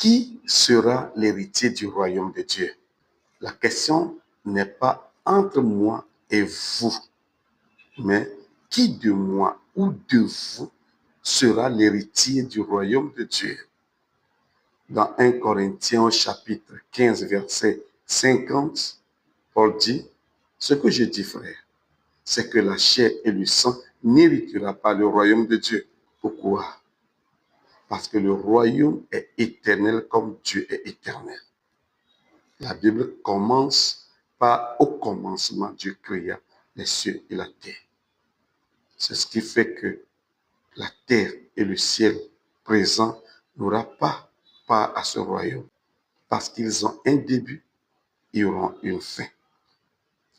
Qui sera l'héritier du royaume de Dieu? La question n'est pas entre moi et vous, mais qui de moi ou de vous sera l'héritier du royaume de Dieu? Dans 1 Corinthiens au chapitre 15, verset 50, Paul dit, « Ce que je dis, frère, c'est que la chair et le sang n'héritera pas le royaume de Dieu. » Pourquoi? Parce que le royaume est éternel comme Dieu est éternel. La Bible commence par « Au commencement, Dieu créa les cieux et la terre ». C'est ce qui fait que la terre et le ciel présent n'aura pas part à ce royaume. Parce qu'ils ont un début, ils auront une fin.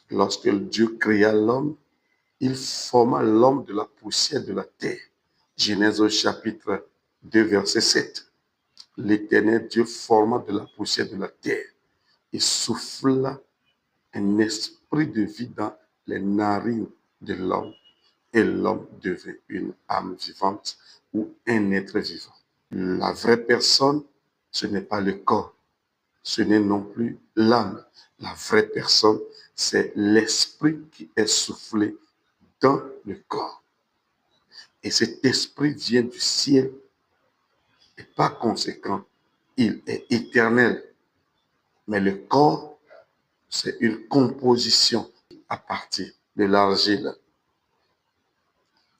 Lorsque Dieu créa l'homme, il forma l'homme de la poussière de la terre. Genèse au chapitre 2, verset 7. L'Éternel Dieu forma de la poussière de la terre et souffla un esprit de vie dans les narines de l'homme. Et l'homme devint une âme vivante ou un être vivant. La vraie personne, ce n'est pas le corps, ce n'est non plus l'âme. La vraie personne, c'est l'esprit qui est soufflé dans le corps. Et cet esprit vient du ciel et par conséquent, il est éternel. Mais le corps, c'est une composition à partir de l'argile.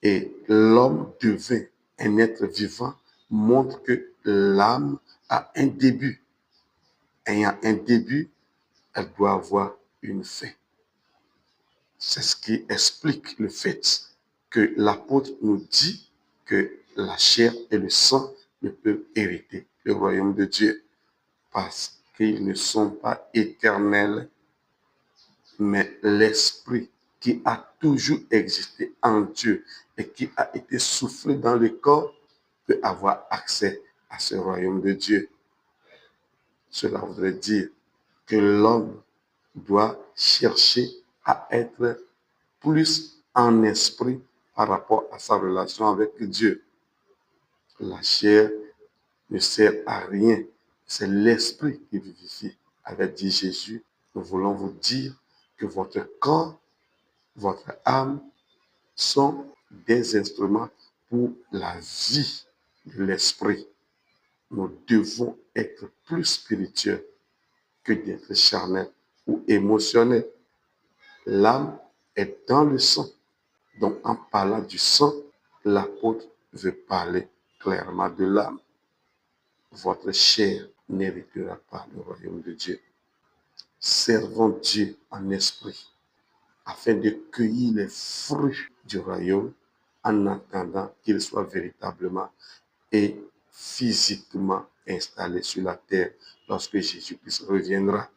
Et l'homme devint un être vivant, montre que l'âme a un début. Ayant un début, elle doit avoir une fin. C'est ce qui explique le fait que l'apôtre nous dit que la chair et le sang ne peuvent hériter le royaume de Dieu parce qu'ils ne sont pas éternels, mais l'esprit qui a toujours existé en Dieu et qui a été soufflé dans le corps peut avoir accès à ce royaume de Dieu. Cela voudrait dire que l'homme doit chercher à être plus en esprit par rapport à sa relation avec Dieu. La chair ne sert à rien, c'est l'esprit qui vivifie. Avait dit Jésus, nous voulons vous dire que votre corps, votre âme sont des instruments pour la vie de l'esprit. Nous devons être plus spirituels que d'être charnels ou émotionnels. L'âme est dans le sang. Donc, en parlant du sang, l'apôtre veut parler clairement de l'âme. Votre chair n'héritera pas le royaume de Dieu. Servons Dieu en esprit, afin de cueillir les fruits du royaume en attendant qu'il soit véritablement et physiquement installé sur la terre lorsque Jésus-Christ reviendra.